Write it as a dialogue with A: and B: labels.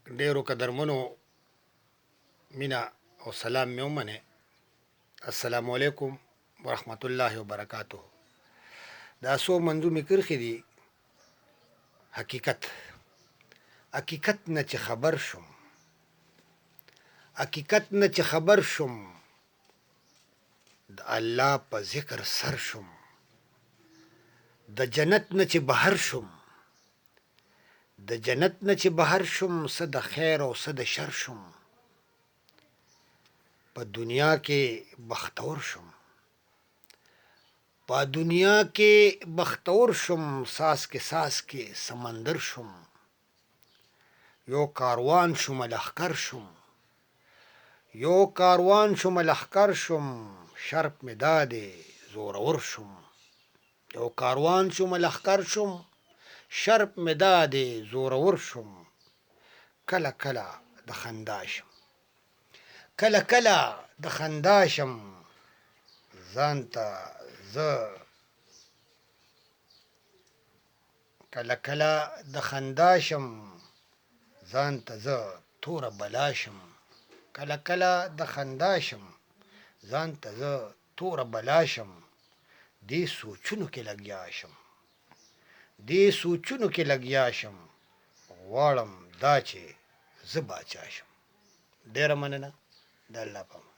A: ډیرو قدرمنو مینا او سلام مې ومنئ. السلام علیکم ورحمت الله وبرکاته. دا څو منظومې کرښې دي. حقیقت نه چې خبر شم، حقیقت نه چې خبر شم، د الله په ذکر سر شم. د جنت نه چې بهر شم، د جنت نه چې بهر شم، څه د خیر او څه د شر شم. په دنیا کې بختور شم، په دنیا کې بختور شم. ساس کې سمندر شم. یو کاروان شم لښکر شم، یو کاروان شم لښکر شم. شرط مې دادی زورور شم. یو کاروان شم لښکر شم، شرط مې دادی زورور شم. کله کله د خندا شم، کله کله د خندا شم. ځان ته زه کله کله د خندا شم، ځان ته زه توره بلا شم. کله کله د خندا شم، ځان ته زه توره بلا شم. دې سوچونو کې لګیا شم، دې سوچونو کې لګیا شم. غواړم دا چې زه باچا شم. ډېره مننه. د الله په امان.